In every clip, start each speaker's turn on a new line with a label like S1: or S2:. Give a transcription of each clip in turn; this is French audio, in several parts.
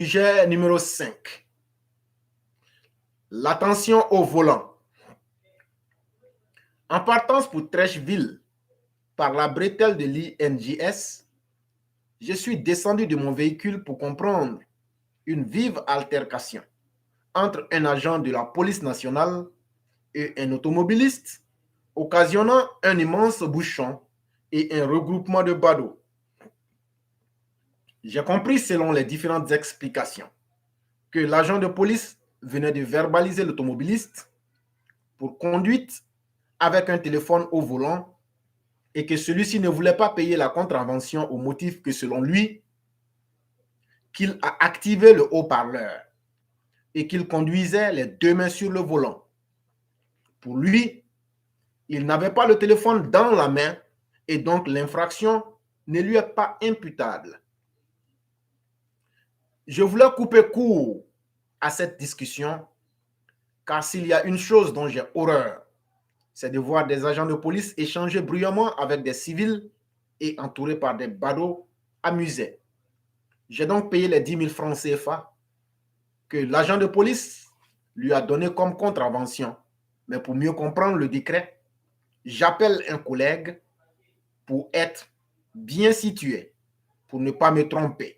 S1: Sujet numéro 5. L'attention au volant. En partance pour Trècheville, par la bretelle de l'INJS, je suis descendu de mon véhicule pour comprendre une vive altercation entre un agent de la police nationale et un automobiliste, occasionnant un immense bouchon et un regroupement de badauds. J'ai compris, selon les différentes explications, que l'agent de police venait de verbaliser l'automobiliste pour conduite avec un téléphone au volant et que celui-ci ne voulait pas payer la contravention au motif que, selon lui, qu'il a activé le haut-parleur et qu'il conduisait les deux mains sur le volant. Pour lui, il n'avait pas le téléphone dans la main et donc l'infraction ne lui est pas imputable. Je voulais couper court à cette discussion car s'il y a une chose dont j'ai horreur, c'est de voir des agents de police échanger bruyamment avec des civils et entourés par des badauds amusés. J'ai donc payé les 10 000 francs CFA que l'agent de police lui a donné comme contravention. Mais pour mieux comprendre le décret, j'appelle un collègue pour être bien situé, pour ne pas me tromper.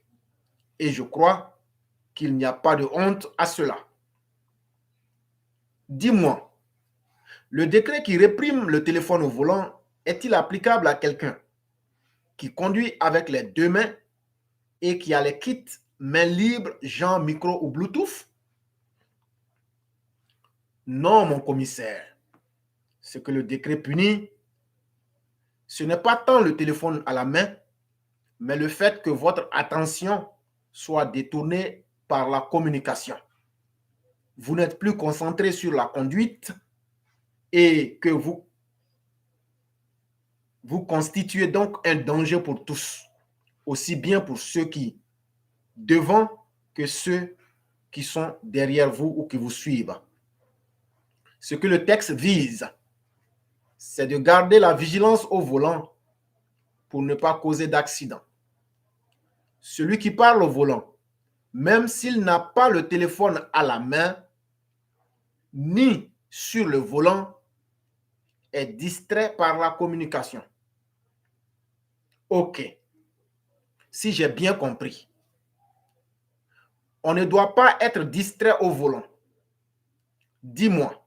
S1: Et je crois qu'il n'y a pas de honte à cela. Dis-moi, le décret qui réprime le téléphone au volant est-il applicable à quelqu'un qui conduit avec les deux mains et qui a les kits mains libres, genre micro ou Bluetooth? Non, mon commissaire. Ce que le décret punit, ce n'est pas tant le téléphone à la main, mais le fait que votre attention soit détournée par la communication. Vous n'êtes plus concentré sur la conduite et que vous constituez donc un danger pour tous, aussi bien pour ceux qui devant que ceux qui sont derrière vous ou qui vous suivent. Ce que le texte vise, c'est de garder la vigilance au volant pour ne pas causer d'accident. Celui qui parle au volant, même s'il n'a pas le téléphone à la main, ni sur le volant, est distrait par la communication. Ok, si j'ai bien compris, on ne doit pas être distrait au volant. Dis-moi,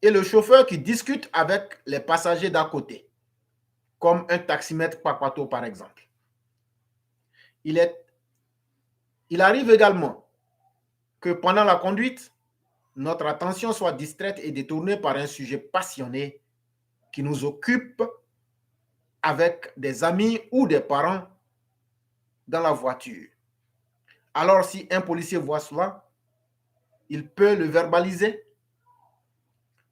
S1: et le chauffeur qui discute avec les passagers d'à côté, comme un taximètre papato par exemple, il arrive également que pendant la conduite, notre attention soit distraite et détournée par un sujet passionné qui nous occupe avec des amis ou des parents dans la voiture. Alors, si un policier voit cela, il peut le verbaliser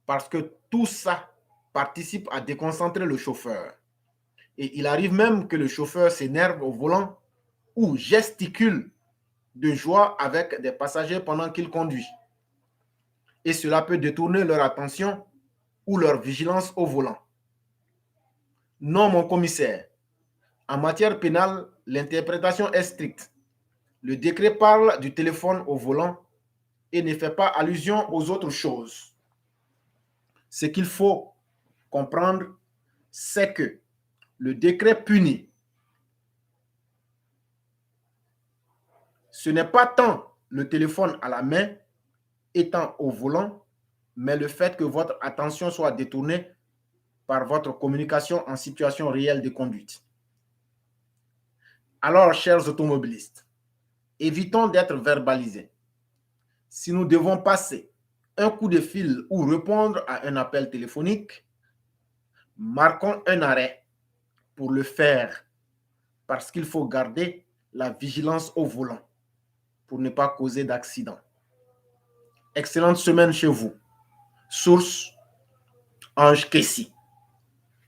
S1: parce que tout ça participe à déconcentrer le chauffeur. Et il arrive même que le chauffeur s'énerve au volant ou gesticule de joie avec des passagers pendant qu'il conduit. Et cela peut détourner leur attention ou leur vigilance au volant. Non, mon commissaire. En matière pénale, l'interprétation est stricte. Le décret parle du téléphone au volant et ne fait pas allusion aux autres choses. Ce qu'il faut comprendre, c'est que le décret punit. Ce n'est pas tant le téléphone à la main étant au volant, mais le fait que votre attention soit détournée par votre communication en situation réelle de conduite. Alors, chers automobilistes, évitons d'être verbalisés. Si nous devons passer un coup de fil ou répondre à un appel téléphonique, marquons un arrêt pour le faire parce qu'il faut garder la vigilance au volant pour ne pas causer d'accident. Excellente semaine chez vous. Source Ange Kessi.